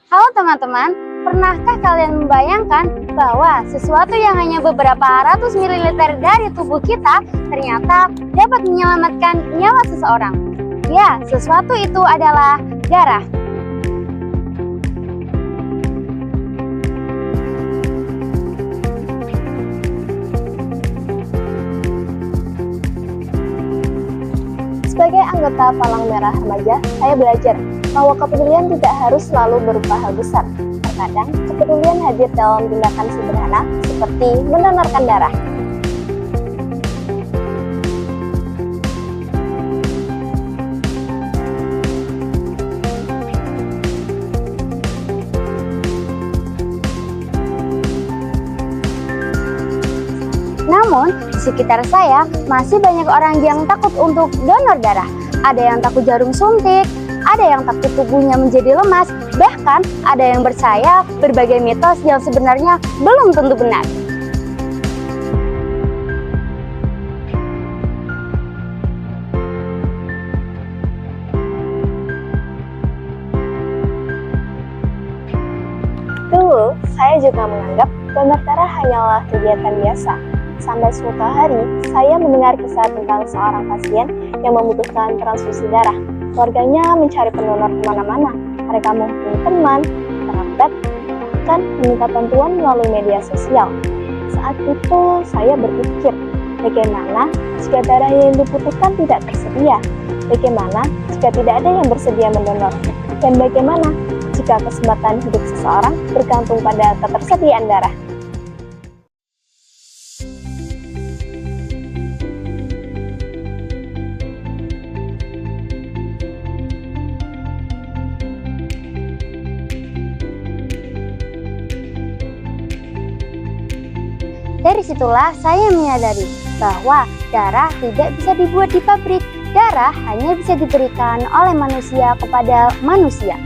Halo teman-teman, pernahkah kalian membayangkan bahwa sesuatu yang hanya beberapa ratus mililiter dari tubuh kita ternyata dapat menyelamatkan nyawa seseorang? Ya, sesuatu itu adalah darah. Sebagai anggota Palang Merah Remaja, saya belajar bahwa kepedulian tidak harus selalu berupa hal besar. Terkadang, kepedulian hadir dalam tindakan sederhana seperti mendonorkan darah. Namun, di sekitar saya masih banyak orang yang takut untuk donor darah. Ada yang takut jarum suntik, ada yang takut tubuhnya menjadi lemas, bahkan ada yang percaya berbagai mitos yang sebenarnya belum tentu benar. Dulu, saya juga menganggap donor darah hanyalah kegiatan biasa. Sampai suatu hari, saya mendengar kisah tentang seorang pasien yang membutuhkan transfusi darah. Keluarganya mencari pendonor kemana-mana. Mereka menghubungi teman, kerabat, bahkan meminta bantuan melalui media sosial. Saat itu, saya berpikir, bagaimana jika darah yang dibutuhkan tidak tersedia? Bagaimana jika tidak ada yang bersedia mendonor? Dan bagaimana jika kesempatan hidup seseorang bergantung pada ketersediaan darah? Dari situlah saya menyadari bahwa darah tidak bisa dibuat di pabrik. Darah hanya bisa diberikan oleh manusia kepada manusia.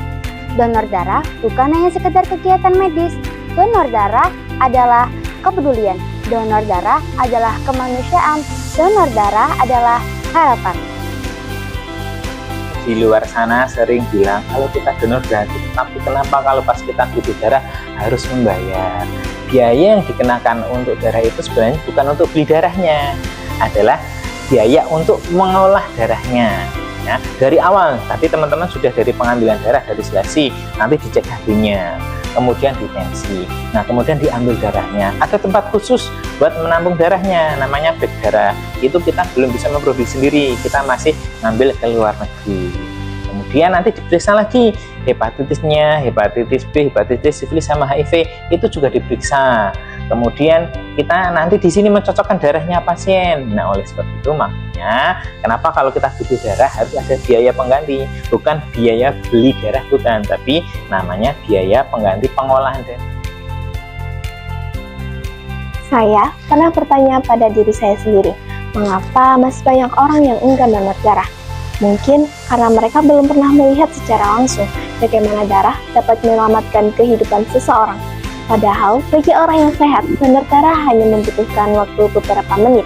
Donor darah bukan hanya sekedar kegiatan medis. Donor darah adalah kepedulian. Donor darah adalah kemanusiaan. Donor darah adalah harapan. Di luar sana sering bilang kalau kita donor gratis, tapi kenapa kalau pas kita butuh darah harus membayar? Biaya yang dikenakan untuk darah itu sebenarnya bukan untuk beli darahnya, adalah biaya untuk mengolah darahnya. Ya, dari awal tadi teman-teman sudah dari pengambilan darah dari selasi, nanti dicek HB-nya, kemudian ditensi. Nah, kemudian diambil darahnya. Ada tempat khusus buat menampung darahnya, namanya bank darah. Itu kita belum bisa memproduksi sendiri, kita masih ngambil ke luar negeri. Kemudian nanti diperiksa lagi hepatitisnya, hepatitis B, hepatitis sifilis sama HIV itu juga diperiksa. Kemudian kita nanti di sini mencocokkan darahnya pasien. Nah, oleh sebab itu makanya kenapa kalau kita butuh darah harus ada biaya pengganti, bukan biaya beli darah, bukan, tapi namanya biaya pengganti pengolahan darah. Saya pernah bertanya pada diri saya sendiri, mengapa masih banyak orang yang enggan donor darah? Mungkin karena mereka belum pernah melihat secara langsung bagaimana darah dapat menyelamatkan kehidupan seseorang. Padahal bagi orang yang sehat, donor darah hanya membutuhkan waktu beberapa menit.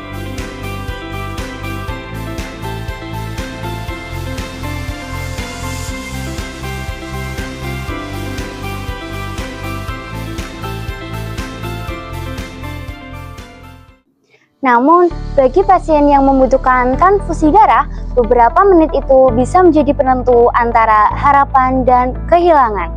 Namun, bagi pasien yang membutuhkan transfusi darah, beberapa menit itu bisa menjadi penentu antara harapan dan kehilangan.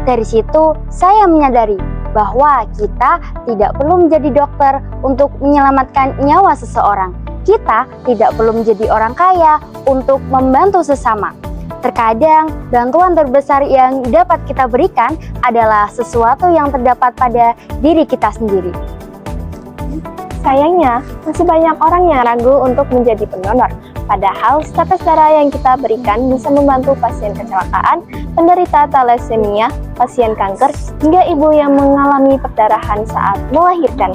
Dari situ, saya menyadari bahwa kita tidak perlu menjadi dokter untuk menyelamatkan nyawa seseorang. Kita tidak perlu menjadi orang kaya untuk membantu sesama. Terkadang, bantuan terbesar yang dapat kita berikan adalah sesuatu yang terdapat pada diri kita sendiri. Sayangnya, masih banyak orang yang ragu untuk menjadi pendonor. Padahal, status darah yang kita berikan bisa membantu pasien kecelakaan, penderita thalassemia, pasien kanker, hingga ibu yang mengalami perdarahan saat melahirkan.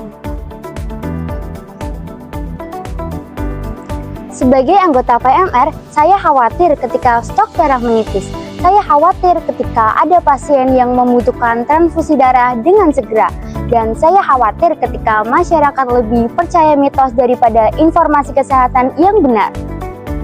Sebagai anggota PMR, saya khawatir ketika stok darah menipis. Saya khawatir ketika ada pasien yang membutuhkan transfusi darah dengan segera. Dan saya khawatir ketika masyarakat lebih percaya mitos daripada informasi kesehatan yang benar.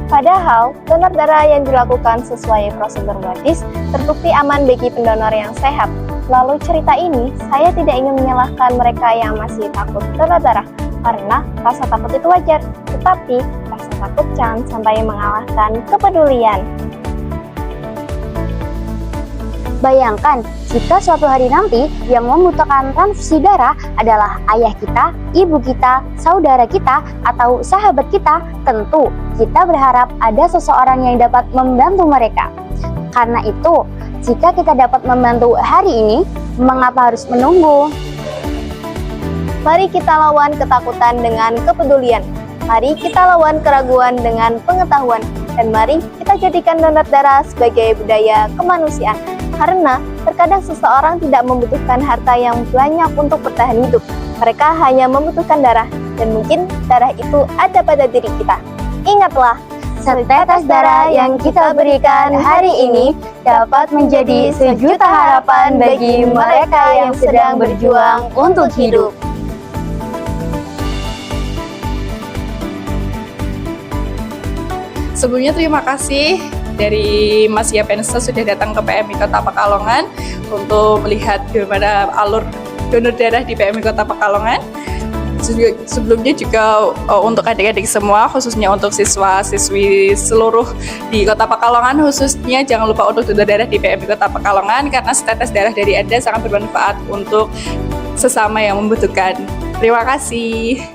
Padahal, donor darah yang dilakukan sesuai prosedur medis terbukti aman bagi pendonor yang sehat. Lalu cerita ini, saya tidak ingin menyalahkan mereka yang masih takut donor darah, karena rasa takut itu wajar, tetapi rasa takut jangan sampai mengalahkan kepedulian. Bayangkan, jika suatu hari nanti yang membutuhkan transfusi darah adalah ayah kita, ibu kita, saudara kita, atau sahabat kita, tentu kita berharap ada seseorang yang dapat membantu mereka. Karena itu, jika kita dapat membantu hari ini, mengapa harus menunggu? Mari kita lawan ketakutan dengan kepedulian. Mari kita lawan keraguan dengan pengetahuan. Dan mari kita jadikan donor darah sebagai budaya kemanusiaan. Karena terkadang seseorang tidak membutuhkan harta yang banyak untuk bertahan hidup. Mereka hanya membutuhkan darah. Dan mungkin darah itu ada pada diri kita. Ingatlah, setetes darah yang kita berikan hari ini dapat menjadi sejuta harapan bagi mereka yang sedang berjuang untuk hidup. Sebelumnya terima kasih dari Mas Yapensa sudah datang ke PMI Kota Pekalongan untuk melihat bagaimana alur donor darah di PMI Kota Pekalongan. Sebelumnya juga untuk adik-adik semua, khususnya untuk siswa-siswi seluruh di Kota Pekalongan, khususnya jangan lupa untuk donor darah di PMI Kota Pekalongan karena setetes darah dari Anda sangat bermanfaat untuk sesama yang membutuhkan. Terima kasih.